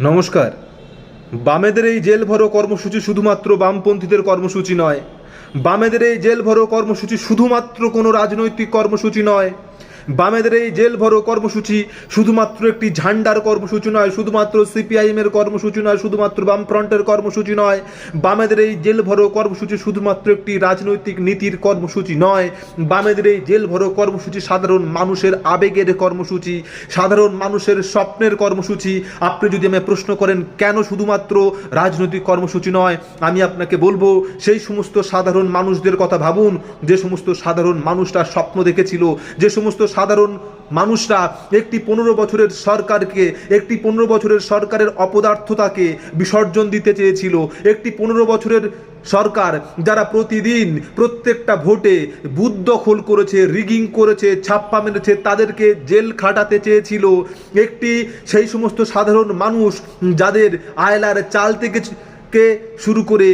নমস্কার। বামেদের এই জেল ভরো কর্মসূচি শুধুমাত্র বামপন্থীদের কর্মসূচি নয়। বামেদের এই জেল ভরো কর্মসূচি শুধুমাত্র কোনো রাজনৈতিক কর্মসূচি নয়। বামেদের এই জেল ভরো কর্মসূচি শুধুমাত্র একটি ঝান্ডার কর্মসূচি নয়, শুধুমাত্র সিপিআইএমের কর্মসূচি নয়, শুধুমাত্র বামফ্রন্টের কর্মসূচি নয়। বামেদের এই জেল ভরো কর্মসূচি শুধুমাত্র একটি রাজনৈতিক নীতির কর্মসূচি নয়। বামেদের এই জেল ভরো কর্মসূচি সাধারণ মানুষের আবেগের কর্মসূচি, সাধারণ মানুষের স্বপ্নের কর্মসূচি। আপনি যদি আমায় প্রশ্ন করেন কেন শুধুমাত্র রাজনৈতিক কর্মসূচি নয়, আমি আপনাকে বলবো সেই সমস্ত সাধারণ মানুষদের কথা ভাবুন, যে সমস্ত সাধারণ মানুষরা স্বপ্ন দেখেছিল, যে সমস্ত সাধারণ মানুষরা একটি 15 বছরের সরকারকে, একটি 15 বছরের সরকারের অপদার্থতাকে বিসর্জন দিতে চেয়েছিল, একটি 15 বছরের সরকার যারা প্রতিদিন প্রত্যেকটা ভোটে বুথ দখল করেছে, রিগিং করেছে, ছাপ্পা মেরেছে, তাদেরকে জেল খাটাতে চেয়েছিল। একটি সেই সমস্ত সাধারণ মানুষ যাদের আয়লার চাল থেকে শুরু করে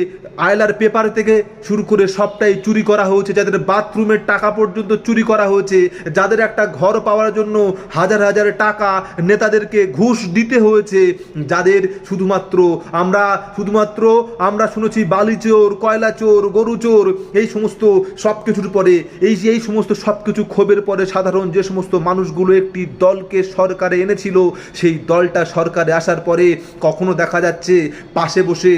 আয়লার পেপার থেকে শুরু করে সবটাই চুরি করা হয়েছে, যাদের বাথরুমের টাকা পর্যন্ত চুরি করা হয়েছে, যাদের একটা ঘর পাওয়ার জন্য হাজার হাজার টাকা নেতাদেরকে ঘুষ দিতে হয়েছে, যাদের শুধুমাত্র আমরা শুনেছি বালি চোর, কয়লা চোর, গরু চোর, এই সমস্ত সব কিছুর পরে এই সমস্ত সব কিছু ক্ষোভের পরে সাধারণ যে সমস্ত মানুষগুলো একটি দলকে সরকারে এনেছিল, সেই দলটা সরকারে আসার পরে কখনো দেখা যাচ্ছে পাশে বসে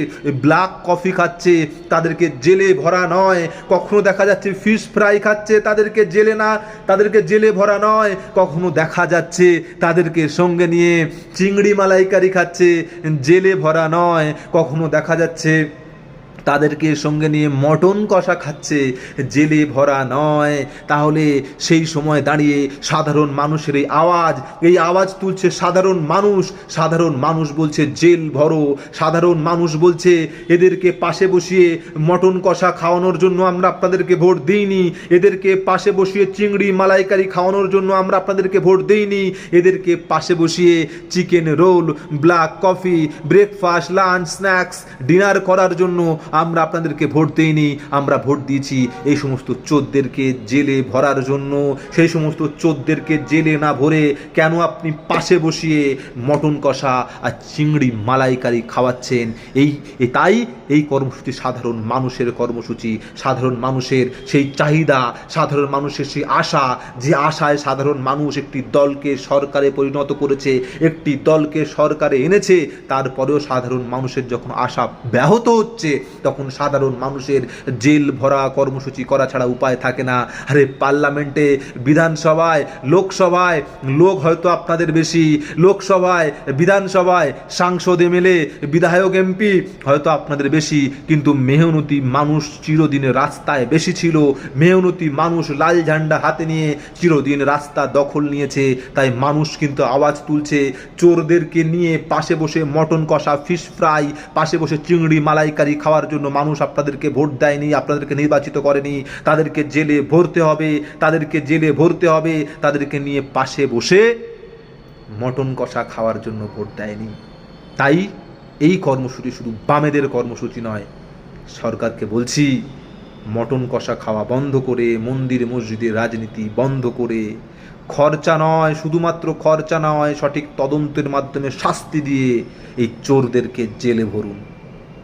ব্ল্যাক কফি খাচ্ছে, তাদেরকে জেলে ভরা নয়। কখনো দেখা যাচ্ছে ফিশ ফ্রাই খাচ্ছে, তাদেরকে জেলে ভরা নয়। কখনো দেখা যাচ্ছে তাদেরকে সঙ্গে নিয়ে চিংড়ি মালাইকারি খাচ্ছে, জেলে ভরা নয়। কখনো দেখা যাচ্ছে তাদেরকে সঙ্গে নিয়ে মটন কষা খাচ্ছে, জেলে ভরা নয়। তাহলে সেই সময় দাঁড়িয়ে সাধারণ মানুষের এই আওয়াজ তুলছে সাধারণ মানুষ বলছে জেল ভরো। সাধারণ মানুষ বলছে এদেরকে পাশে বসিয়ে মটন কষা খাওয়ানোর জন্য আমরা আপনাদেরকে ভোট দিইনি, এদেরকে পাশে বসিয়ে চিংড়ি মালাইকারি খাওয়ানোর জন্য আমরা আপনাদেরকে ভোট দিইনি, এদেরকে পাশে বসিয়ে chicken roll, black coffee, breakfast, lunch, snacks, dinner করার জন্য আমরা আপনাদেরকে ভোট দেইনি। আমরা ভোট দিয়েছি এই সমস্ত চোরদেরকে জেলে ভরার জন্য। সেই সমস্ত চোরদেরকে জেলে না ভরে কেন আপনি পাশে বসিয়ে মটন কষা আর চিংড়ি মালাইকারি খাওয়াচ্ছেন? তাই এই কর্মসূচি সাধারণ মানুষের কর্মসূচি, সাধারণ মানুষের সেই চাহিদা, সাধারণ মানুষের সেই আশা, যে আশায় সাধারণ মানুষ একটি দলকে সরকারে পরিণত করেছে, একটি দলকে সরকারে এনেছে। তারপরেও সাধারণ মানুষের যখন আশা ব্যাহত হচ্ছে, তখন সাধারণ মানুষের জেল ভরা কর্মসূচি করা ছাড়া উপায় থাকে না। আরে পার্লামেন্টে, বিধানসভায়, লোকসভায় লোক হয়তো আপনাদের বেশি, লোকসভায়, বিধানসভায় সাংসদ, এমএলএ, বিধায়ক, এমপি হয়তো আপনাদের বেশি, কিন্তু মেহনতি মানুষ চিরদিন রাস্তায় বেশি ছিল। মেহনতি মানুষ লাল ঝান্ডা হাতে নিয়ে চিরদিন রাস্তা দখল নিয়েছে। তাই মানুষ কিন্তু আওয়াজ তুলছে। চোরদেরকে নিয়ে পাশে বসে মটন কষা, ফিশ ফ্রাই, পাশে বসে চিংড়ি মালাইকারি খাওয়ার জন্য মানুষ আপনাদেরকে ভোট দেয়নি, আপনাদেরকে নির্বাচিত করেনি। তাদেরকে জেলে ভরতে হবে, তাদেরকে নিয়ে পাশে বসে মটন কষা খাওয়ার জন্য ভোট দেয়নি। তাই এই কর্মসূচি শুধু বামেদের কর্মসূচি নয়। সরকারকে বলছি, মটন কষা খাওয়া বন্ধ করে, মন্দির মসজিদের রাজনীতি বন্ধ করে, শুধুমাত্র খরচা নয়, সঠিক তদন্তের মাধ্যমে শাস্তি দিয়ে এই চোরদেরকে জেলে ভরুন।